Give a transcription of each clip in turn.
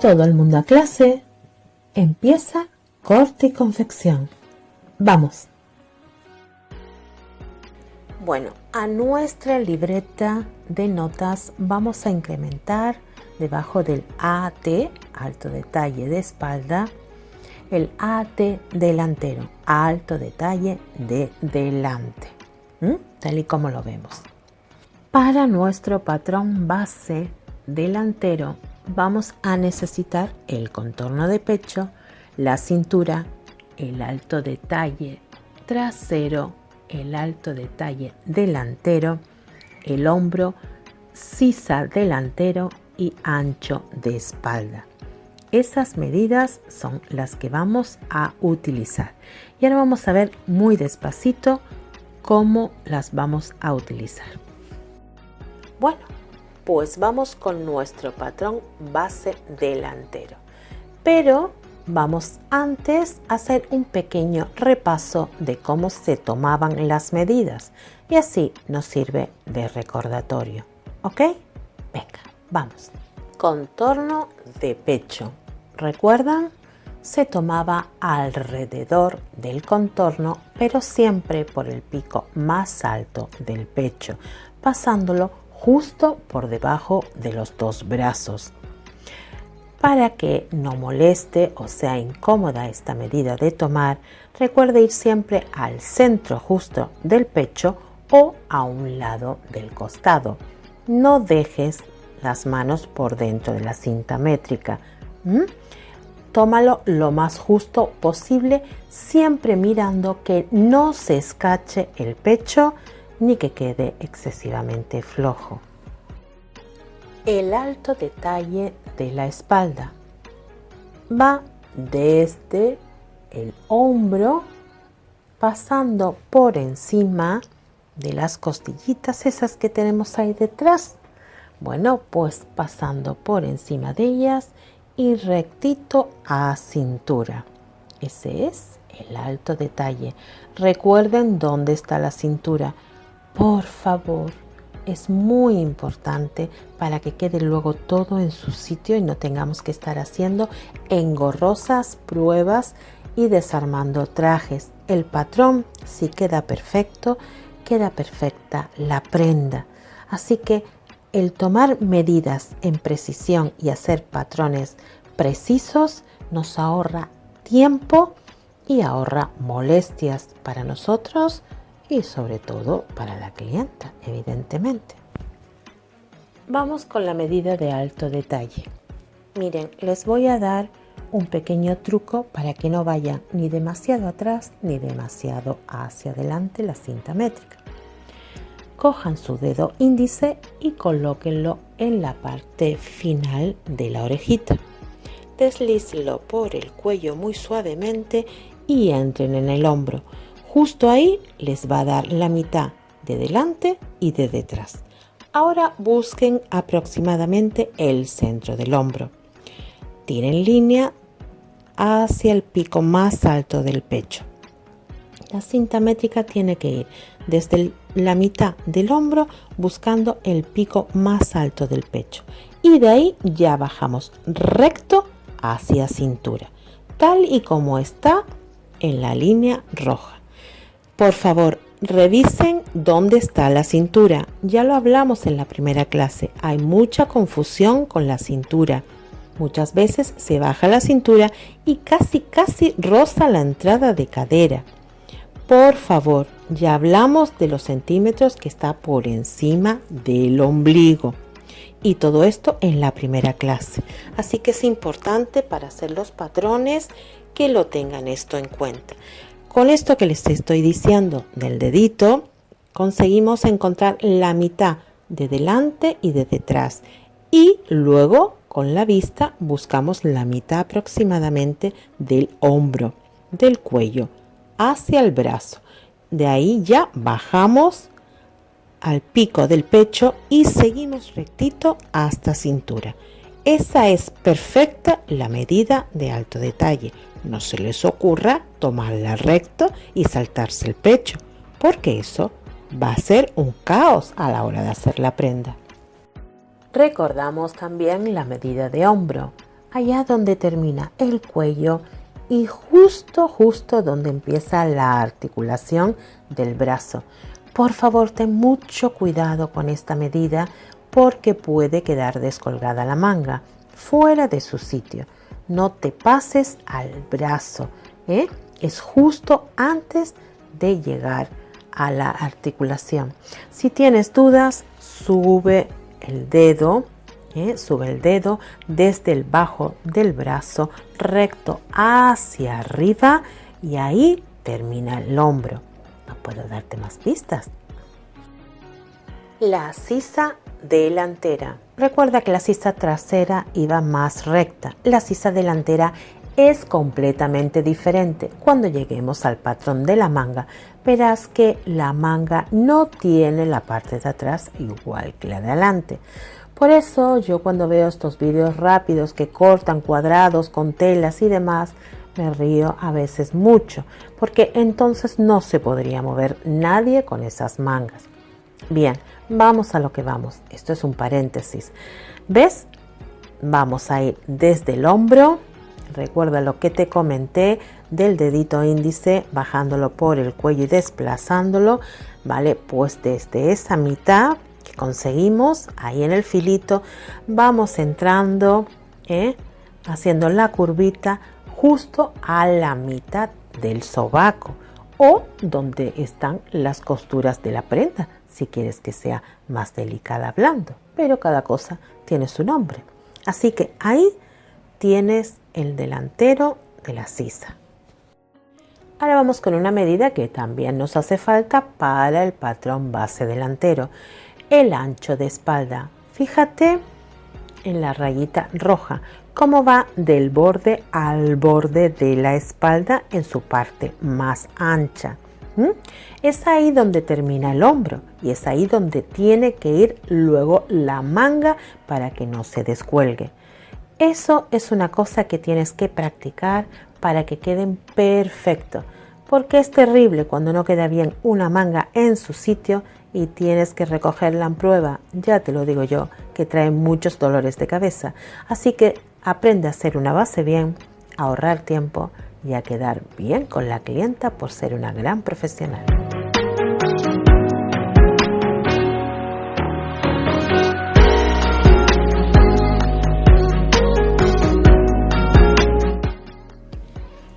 Todo el mundo a clase. Empieza corte y confección. Vamos. Bueno, a nuestra libreta de notas vamos a incrementar debajo del AT, alto detalle de espalda, el AT delantero, alto detalle de delante, tal y como lo vemos. Para nuestro patrón base delantero vamos a necesitar el contorno de pecho, la cintura, el alto detalle trasero, el alto detalle delantero, el hombro, sisa delantero y ancho de espalda. Esas medidas son las que vamos a utilizar. Y ahora vamos a ver muy despacito cómo las vamos a utilizar. Bueno, pues vamos con nuestro patrón base delantero. Pero vamos antes a hacer un pequeño repaso de cómo se tomaban las medidas. Y así nos sirve de recordatorio. ¿Ok? Venga, vamos. Contorno de pecho. ¿Recuerdan? Se tomaba alrededor del contorno, pero siempre por el pico más alto del pecho, pasándolo justo por debajo de los dos brazos. Para que no moleste o sea incómoda esta medida de tomar, recuerde ir siempre al centro justo del pecho o a un lado del costado. No dejes las manos por dentro de la cinta métrica. Tómalo lo más justo posible, siempre mirando que no se escache el pecho ni que quede excesivamente flojo. El alto detalle de la espalda va desde el hombro, pasando por encima de las costillitas esas que tenemos ahí detrás. Bueno, pues pasando por encima de ellas y rectito a cintura. Ese es el alto detalle. Recuerden dónde está la cintura. Por favor, es muy importante para que quede luego todo en su sitio y no tengamos que estar haciendo engorrosas pruebas y desarmando trajes. El patrón, si queda perfecto, queda perfecta la prenda. Así que el tomar medidas en precisión y hacer patrones precisos nos ahorra tiempo y ahorra molestias para nosotros y sobre todo para la clienta, evidentemente. Vamos con la medida de alto detalle. Miren, les voy a dar un pequeño truco para que no vaya ni demasiado atrás ni demasiado hacia adelante la cinta métrica. Cojan su dedo índice y colóquenlo en la parte final de la orejita. Deslícenlo por el cuello muy suavemente y entren en el hombro. Justo ahí les va a dar la mitad de delante y de detrás. Ahora busquen aproximadamente el centro del hombro. Tiren línea hacia el pico más alto del pecho. La cinta métrica tiene que ir desde la mitad del hombro buscando el pico más alto del pecho. Y de ahí ya bajamos recto hacia cintura, tal y como está en la línea roja. Por favor, revisen dónde está la cintura. Ya lo hablamos en la primera clase. Hay mucha confusión con la cintura. Muchas veces se baja la cintura y casi roza la entrada de cadera. Por favor, ya hablamos de los centímetros que está por encima del ombligo. Y todo esto en la primera clase. Así que es importante para hacer los patrones que lo tengan esto en cuenta. Con esto que les estoy diciendo del dedito, conseguimos encontrar la mitad de delante y de detrás. Y luego, con la vista, buscamos la mitad aproximadamente del hombro, del cuello, hacia el brazo. De ahí ya bajamos al pico del pecho y seguimos rectito hasta cintura. Esa es perfecta la medida de alto detalle. No se les ocurra tomarla recto y saltarse el pecho, porque eso va a ser un caos a la hora de hacer la prenda. Recordamos también la medida de hombro. allá donde termina el cuello y justo donde empieza la articulación del brazo. Por favor, ten mucho cuidado con esta medida porque puede quedar descolgada la manga, fuera de su sitio. No te pases al brazo, ¿eh? Es justo antes de llegar a la articulación. Si tienes dudas, sube el dedo desde el bajo del brazo recto hacia arriba y ahí termina el hombro. No puedo darte más pistas. La sisa delantera. Recuerda que la sisa trasera iba más recta. La sisa delantera es completamente diferente. Cuando lleguemos al patrón de la manga, verás que la manga no tiene la parte de atrás igual que la de adelante. Por eso yo cuando veo estos vídeos rápidos que cortan cuadrados con telas y demás, me río a veces mucho, porque entonces no se podría mover nadie con esas mangas. Bien, vamos a lo que vamos. Esto es un paréntesis. ¿Ves? Vamos a ir desde el hombro. Recuerda lo que te comenté del dedito índice, bajándolo por el cuello y desplazándolo, ¿vale? Pues desde esa mitad que conseguimos, ahí en el filito, vamos entrando, haciendo la curvita justo a la mitad del sobaco o donde están las costuras de la prenda, si quieres que sea más delicada hablando, pero cada cosa tiene su nombre. Así que ahí tienes el delantero de la sisa. Ahora vamos con una medida que también nos hace falta para el patrón base delantero, el ancho de espalda. Fíjate en la rayita roja, cómo va del borde al borde de la espalda en su parte más ancha. Es ahí donde termina el hombro y es ahí donde tiene que ir luego la manga para que no se descuelgue. Eso es una cosa que tienes que practicar para que queden perfectos, porque es terrible cuando no queda bien una manga en su sitio y tienes que recogerla en prueba. Ya te lo digo yo, que trae muchos dolores de cabeza. Así que aprende a hacer una base bien, a ahorrar tiempo y a quedar bien con la clienta por ser una gran profesional.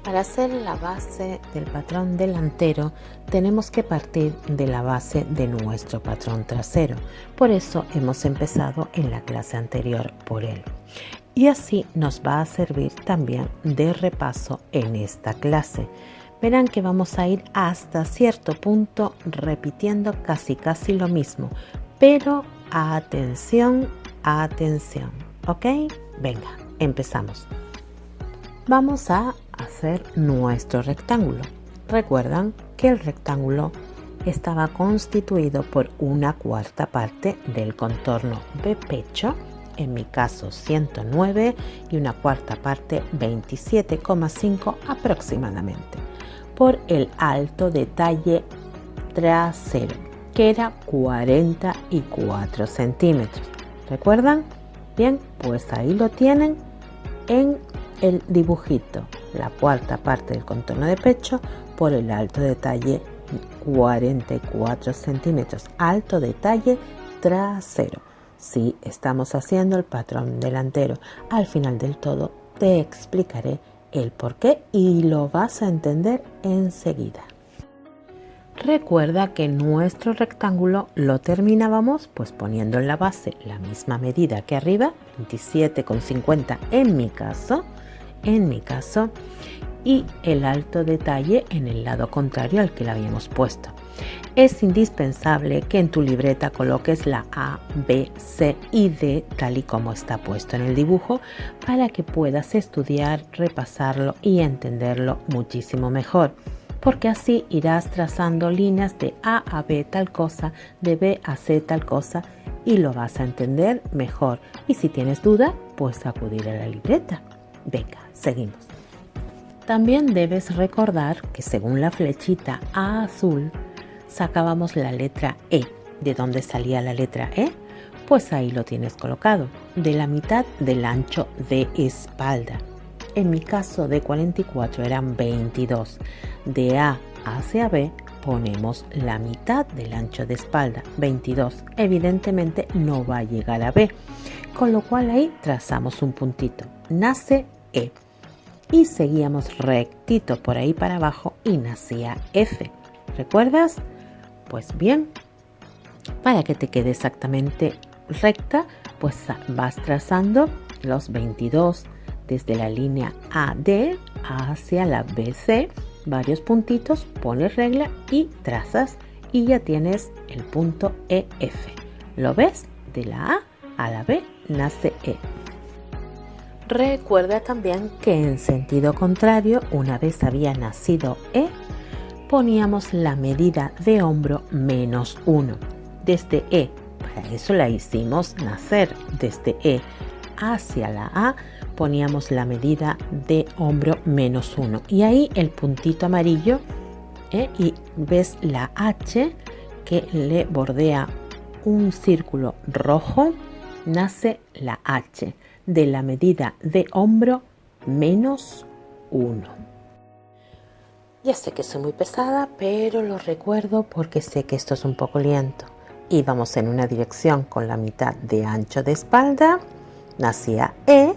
Para hacer la base del patrón delantero tenemos que partir de la base de nuestro patrón trasero. Por eso hemos empezado en la clase anterior por él. Y así nos va a servir también de repaso en esta clase. Verán que vamos a ir hasta cierto punto repitiendo casi lo mismo. Pero atención, ¿ok? Venga, empezamos. Vamos a hacer nuestro rectángulo. Recuerdan que el rectángulo estaba constituido por una cuarta parte del contorno de pecho, en mi caso 109, y una cuarta parte 27,5 aproximadamente, por el alto detalle trasero, que era 44 centímetros. ¿Recuerdan? Bien, pues ahí lo tienen en el dibujito, la cuarta parte del contorno de pecho por el alto detalle 44 centímetros, alto detalle trasero. Si estamos haciendo el patrón delantero, al final del todo te explicaré el por qué y lo vas a entender enseguida. Recuerda que nuestro rectángulo lo terminábamos pues poniendo en la base la misma medida que arriba, 27,50 en mi caso, y el alto detalle en el lado contrario al que la habíamos puesto. Es indispensable que en tu libreta coloques la A, B, C y D tal y como está puesto en el dibujo para que puedas estudiar, repasarlo y entenderlo muchísimo mejor, porque así irás trazando líneas de A a B tal cosa, de B a C tal cosa y lo vas a entender mejor. Y si tienes duda, puedes acudir a la libreta. Venga, seguimos. También debes recordar que según la flechita A azul sacábamos la letra E. ¿De dónde salía la letra E? Pues ahí lo tienes colocado. de la mitad del ancho de espalda. En mi caso de 44 eran 22. De A hacia B ponemos la mitad del ancho de espalda, 22. Evidentemente no va a llegar a B, con lo cual ahí trazamos un puntito. Nace E. Y seguíamos rectito por ahí para abajo y nacía F. ¿Recuerdas? Pues bien, para que te quede exactamente recta, pues vas trazando los 22 desde la línea AD hacia la BC, varios puntitos, pones regla y trazas y ya tienes el punto EF. ¿Lo ves? De la A a la B nace E. Recuerda también que en sentido contrario, una vez había nacido E, poníamos la medida de hombro menos 1. Desde E, para eso la hicimos nacer, desde E hacia la A poníamos la medida de hombro menos 1. Y ahí el puntito amarillo, y ves la H que le bordea un círculo rojo, nace la H de la medida de hombro menos 1. Ya sé que soy muy pesada, pero lo recuerdo porque sé que esto es un poco lento. Íbamos en una dirección con la mitad de ancho de espalda, nacía E,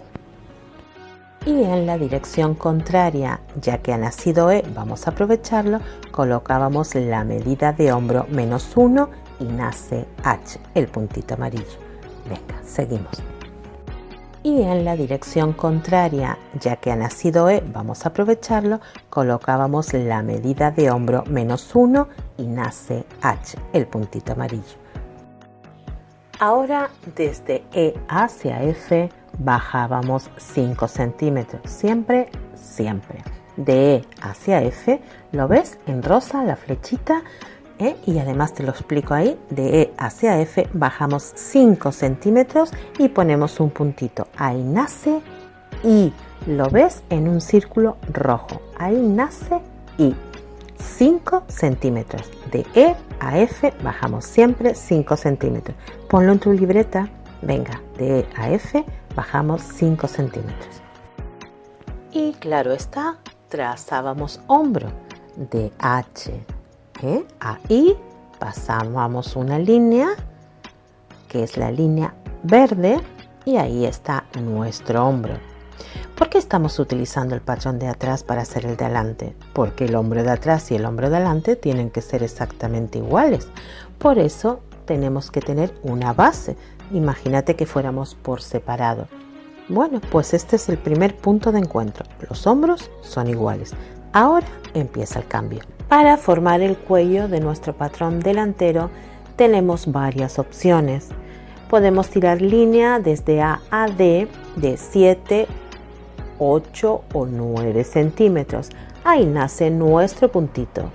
y en la dirección contraria, ya que ha nacido E, vamos a aprovecharlo, colocábamos la medida de hombro menos 1 y nace H, el puntito amarillo. Venga, seguimos. Y en la dirección contraria, ya que ha nacido E, vamos a aprovecharlo, colocábamos la medida de hombro menos 1 y nace H, el puntito amarillo. Ahora desde E hacia F bajábamos 5 centímetros, siempre. De E hacia F, ¿lo ves? En rosa la flechita. Y además te lo explico ahí, de E hacia F bajamos 5 centímetros y ponemos un puntito. Ahí nace I, lo ves en un círculo rojo, ahí nace I, 5 centímetros. De E a F bajamos siempre 5 centímetros. Ponlo en tu libreta, venga, de E a F bajamos 5 centímetros. Y claro está, trazábamos hombro de H a I, pasábamos una línea que es la línea verde y ahí está nuestro hombro. ¿Por qué estamos utilizando el patrón de atrás para hacer el de adelante? Porque el hombro de atrás y el hombro de adelante tienen que ser exactamente iguales. Por eso tenemos que tener una base. Imagínate que fuéramos por separado. Bueno, pues este es el primer punto de encuentro. Los hombros son iguales. Ahora empieza el cambio. Para formar el cuello de nuestro patrón delantero tenemos varias opciones. Podemos tirar línea desde A a D de 7, 8 o 9 centímetros. Ahí nace nuestro puntito.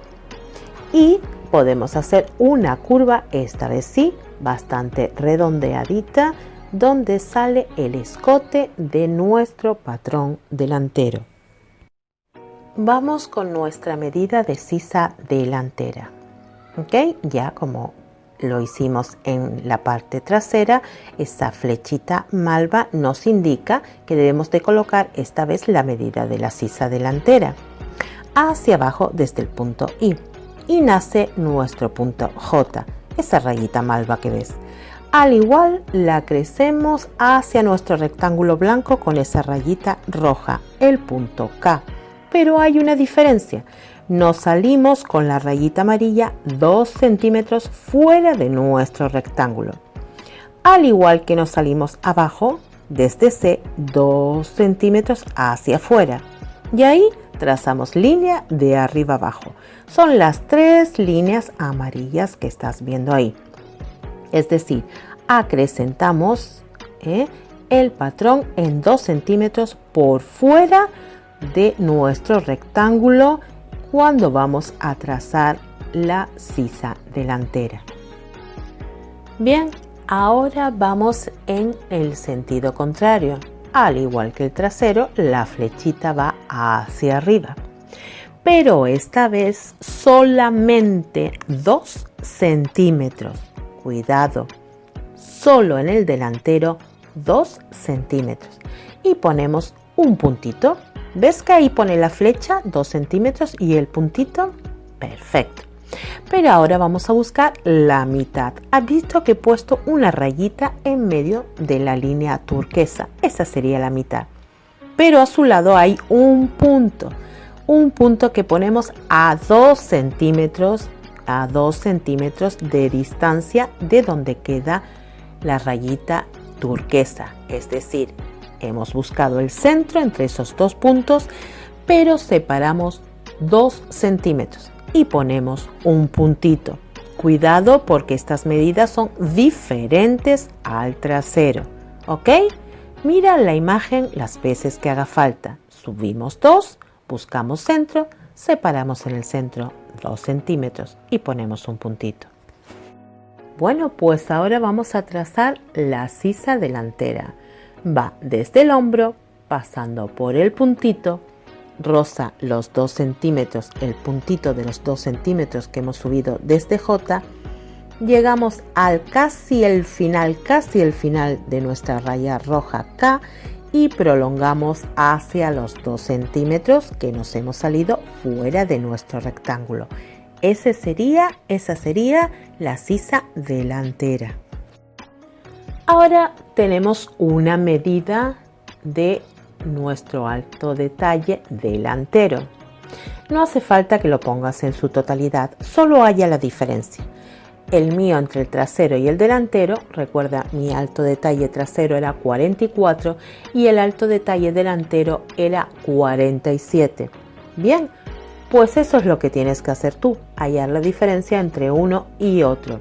Y podemos hacer una curva, esta vez sí, bastante redondeadita, donde sale el escote de nuestro patrón delantero. Vamos con nuestra medida de sisa delantera. ¿Ok? Ya como lo hicimos en la parte trasera, esa flechita malva nos indica que debemos de colocar esta vez la medida de la sisa delantera hacia abajo desde el punto I. Y nace nuestro punto J, esa rayita malva que ves. Al igual la crecemos hacia nuestro rectángulo blanco con esa rayita roja, el punto K. Pero hay una diferencia. Nos salimos con la rayita amarilla 2 centímetros fuera de nuestro rectángulo. Al igual que nos salimos abajo, desde C, 2 centímetros hacia afuera. Y ahí trazamos línea de arriba abajo. Son las 3 líneas amarillas que estás viendo ahí. Es decir, acrecentamos el patrón en 2 centímetros por fuera de nuestro rectángulo cuando vamos a trazar la sisa delantera. Bien, ahora vamos en el sentido contrario. Al igual que el trasero, la flechita va hacia arriba. Pero esta vez solamente 2 centímetros. Cuidado, solo en el delantero 2 centímetros y ponemos un puntito. ¿Ves que ahí pone la flecha 2 centímetros y el puntito? Perfecto. Pero ahora vamos a buscar la mitad. ¿Has visto que he puesto una rayita en medio de la línea turquesa? Esa sería la mitad. Pero a su lado hay un punto que ponemos a 2 centímetros de distancia de donde queda la rayita turquesa. Es decir, hemos buscado el centro entre esos dos puntos, pero separamos 2 centímetros y ponemos un puntito. Cuidado porque estas medidas son diferentes al trasero, ¿ok? Mira la imagen las veces que haga falta. Subimos 2, buscamos centro, separamos en el centro 2 centímetros y ponemos un puntito. Bueno, pues ahora vamos a trazar la sisa delantera. Va desde el hombro, pasando por el puntito, roza los 2 centímetros, el puntito de los 2 centímetros que hemos subido desde J, llegamos al casi el final de nuestra raya roja K y prolongamos hacia los 2 centímetros que nos hemos salido fuera de nuestro rectángulo. Esa sería la sisa delantera. Ahora tenemos una medida de nuestro alto de talle delantero. No hace falta que lo pongas en su totalidad, solo haya la diferencia. El mío entre el trasero y el delantero, recuerda, mi alto de talle trasero era 44 y el alto de talle delantero era 47. Bien, pues eso es lo que tienes que hacer tú, hallar la diferencia entre uno y otro.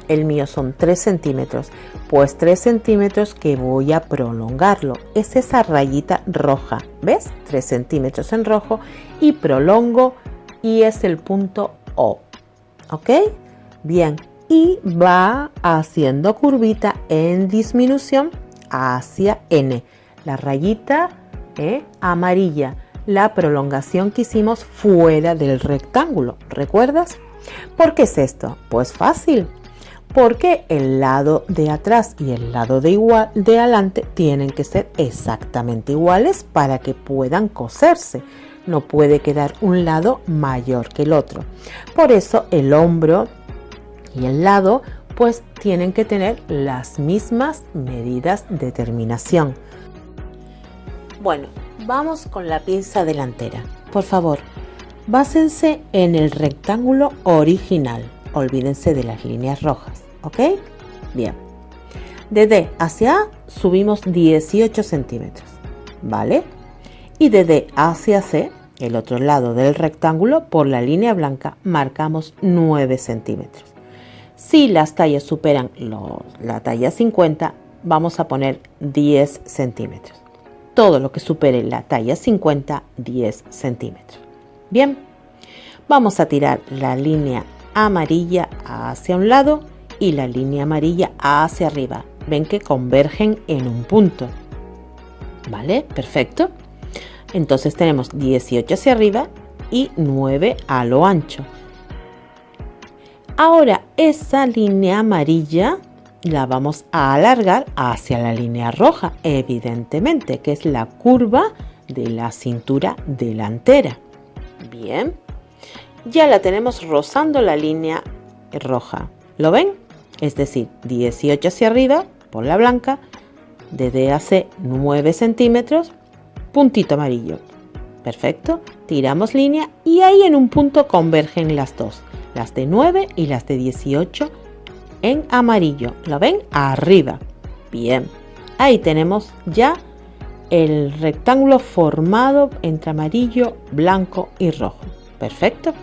El mío son 3 centímetros, pues 3 centímetros que voy a prolongarlo. Es esa rayita roja, ¿ves? 3 centímetros en rojo y prolongo y es el punto O, ¿ok? Bien, y va haciendo curvita en disminución hacia N. La rayita amarilla, la prolongación que hicimos fuera del rectángulo, ¿recuerdas? ¿Por qué es esto? Pues fácil. Porque el lado de atrás y el lado de adelante tienen que ser exactamente iguales para que puedan coserse. No puede quedar un lado mayor que el otro. Por eso el hombro y el lado pues tienen que tener las mismas medidas de terminación. Bueno, vamos con la pinza delantera. Por favor, básense en el rectángulo original. Olvídense de las líneas rojas, ¿ok? Bien. De D hacia A subimos 18 centímetros, ¿vale? Y de D hacia C, el otro lado del rectángulo, por la línea blanca marcamos 9 centímetros. Si las tallas superan la talla 50, vamos a poner 10 centímetros. Todo lo que supere la talla 50, 10 centímetros. Bien, vamos a tirar la línea amarilla hacia un lado y la línea amarilla hacia arriba. Ven que convergen en un punto. ¿Vale? Perfecto. Entonces tenemos 18 hacia arriba y 9 a lo ancho. Ahora esa línea amarilla la vamos a alargar hacia la línea roja, evidentemente, que es la curva de la cintura delantera. Bien. Ya la tenemos rozando la línea roja. ¿Lo ven? Es decir, 18 hacia arriba por la blanca, de D a C 9 centímetros, puntito amarillo. Perfecto. Tiramos línea y ahí en un punto convergen las dos, las de 9 y las de 18 en amarillo. ¿Lo ven? Arriba. Bien. Ahí tenemos ya el rectángulo formado entre amarillo, blanco y rojo. Perfecto.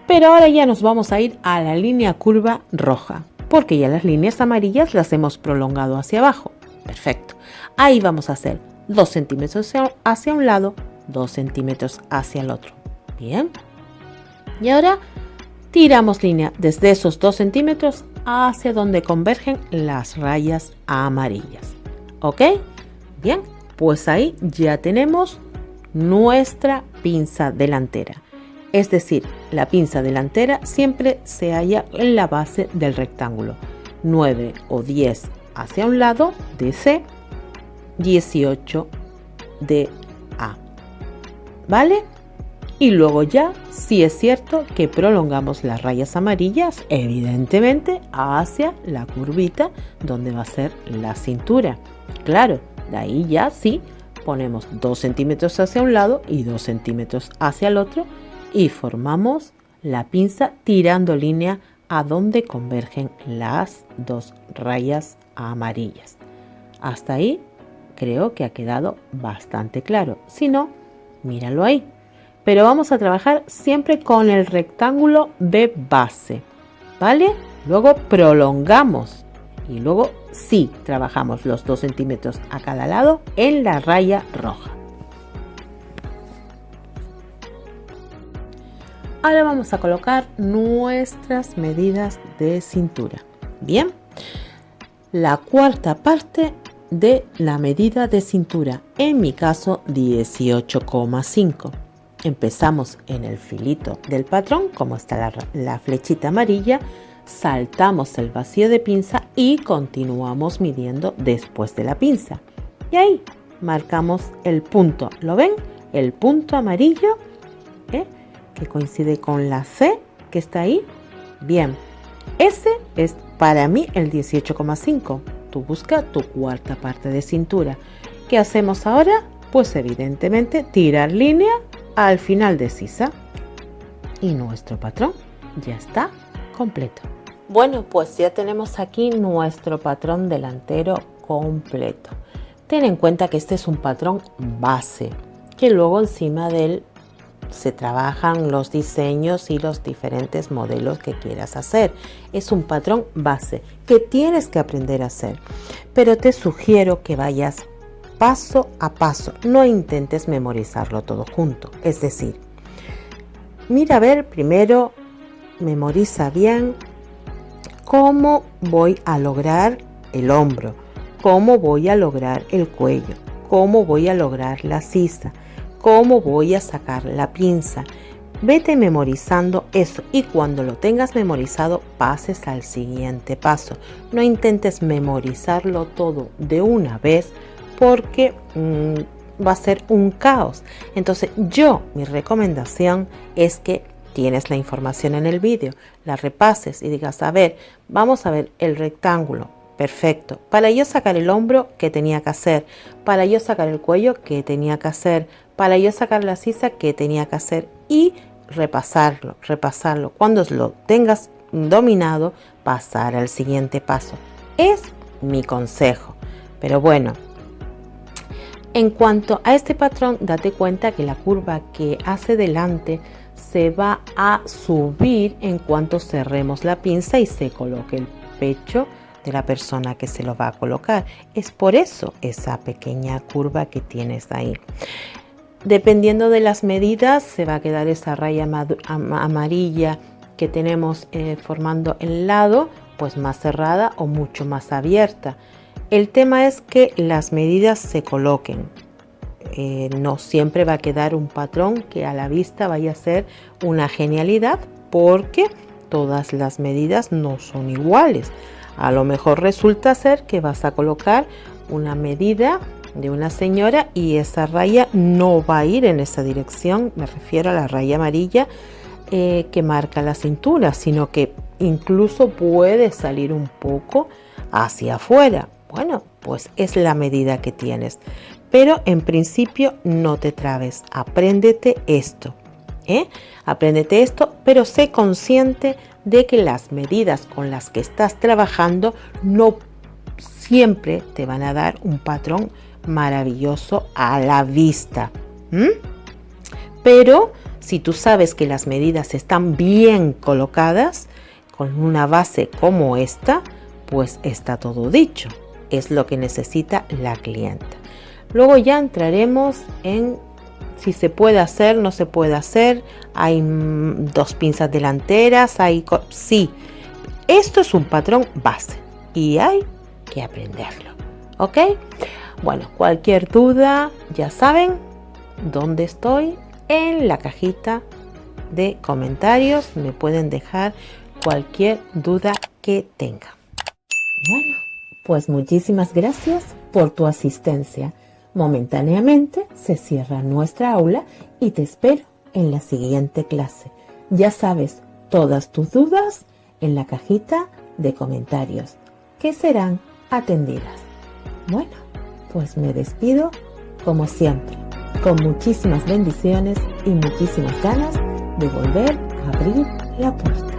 Pero ahora ya nos vamos a ir a la línea curva roja, porque ya las líneas amarillas las hemos prolongado hacia abajo. Perfecto. Ahí vamos a hacer 2 centímetros hacia un lado, 2 centímetros hacia el otro. Bien. Y ahora tiramos línea desde esos 2 centímetros hacia donde convergen las rayas amarillas. ¿Ok? Bien. Pues ahí ya tenemos nuestra pinza delantera. Es decir, la pinza delantera siempre se halla en la base del rectángulo. 9 o 10 hacia un lado de C 18 de A, ¿vale? Y luego ya, sí es cierto que prolongamos las rayas amarillas, evidentemente, hacia la curvita donde va a ser la cintura. Claro, de ahí ya sí ponemos 2 centímetros hacia un lado y 2 centímetros hacia el otro y formamos la pinza tirando línea a donde convergen las 2 rayas amarillas. Hasta ahí creo que ha quedado bastante claro. Si no, míralo ahí. Pero vamos a trabajar siempre con el rectángulo de base, ¿vale? Luego prolongamos y luego sí trabajamos los 2 centímetros a cada lado en la raya roja. Ahora vamos a colocar nuestras medidas de cintura. Bien, la cuarta parte de la medida de cintura, en mi caso 18,5. Empezamos en el filito del patrón, como está la flechita amarilla, saltamos el vacío de pinza y continuamos midiendo después de la pinza. Y ahí marcamos el punto, ¿lo ven? El punto amarillo, que coincide con la C que está ahí. Bien, ese es para mí el 18,5. Tú busca tu cuarta parte de cintura. ¿Qué hacemos ahora? Pues evidentemente tirar línea al final de sisa y nuestro patrón ya está completo. Bueno, pues ya tenemos aquí nuestro patrón delantero completo. Ten en cuenta que este es un patrón base, que luego encima de él se trabajan los diseños y los diferentes modelos que quieras hacer. Es un patrón base que tienes que aprender a hacer, pero te sugiero que vayas paso a paso, no intentes memorizarlo todo junto. Es decir, mira a ver primero, memoriza bien cómo voy a lograr el hombro, cómo voy a lograr el cuello, cómo voy a lograr la sisa, cómo voy a sacar la pinza. Vete memorizando eso y cuando lo tengas memorizado pases al siguiente paso. No intentes memorizarlo todo de una vez porque va a ser un caos. Entonces mi recomendación es que tienes la información en el vídeo, la repases y digas, a ver, vamos a ver el rectángulo. Perfecto. Para yo sacar el hombro, ¿qué tenía que hacer? Para yo sacar el cuello, ¿qué tenía que hacer? Para yo sacar la sisa, ¿qué tenía que hacer? Y repasarlo. Cuando lo tengas dominado, pasar al siguiente paso. Es mi consejo. Pero bueno, en cuanto a este patrón, date cuenta que la curva que hace delante se va a subir en cuanto cerremos la pinza y se coloque el pecho de la persona que se lo va a colocar. Es por eso esa pequeña curva que tienes ahí. Dependiendo de las medidas se va a quedar esa raya amarilla que tenemos formando el lado, pues más cerrada o mucho más abierta. El tema es que las medidas se coloquen. No siempre va a quedar un patrón que a la vista vaya a ser una genialidad, porque todas las medidas no son iguales. A lo mejor resulta ser que vas a colocar una medida de una señora y esa raya no va a ir en esa dirección, me refiero a la raya amarilla que marca la cintura, sino que incluso puede salir un poco hacia afuera. Bueno, pues es la medida que tienes, pero en principio no te trabes, apréndete esto, apréndete esto, pero sé consciente de que las medidas con las que estás trabajando no siempre te van a dar un patrón maravilloso a la vista. Pero si tú sabes que las medidas están bien colocadas, con una base como esta, pues está todo dicho. Es lo que necesita la clienta. Luego ya entraremos en si se puede hacer, no se puede hacer. Hay dos pinzas delanteras, sí. Esto es un patrón base y hay que aprenderlo, ¿ok? Bueno, cualquier duda, ya saben dónde estoy, en la cajita de comentarios. Me pueden dejar cualquier duda que tengan. Bueno, Pues muchísimas gracias por tu asistencia. Momentáneamente se cierra nuestra aula y te espero en la siguiente clase. Ya sabes, todas tus dudas en la cajita de comentarios, que serán atendidas. Bueno, pues me despido como siempre, con muchísimas bendiciones y muchísimas ganas de volver a abrir la puerta.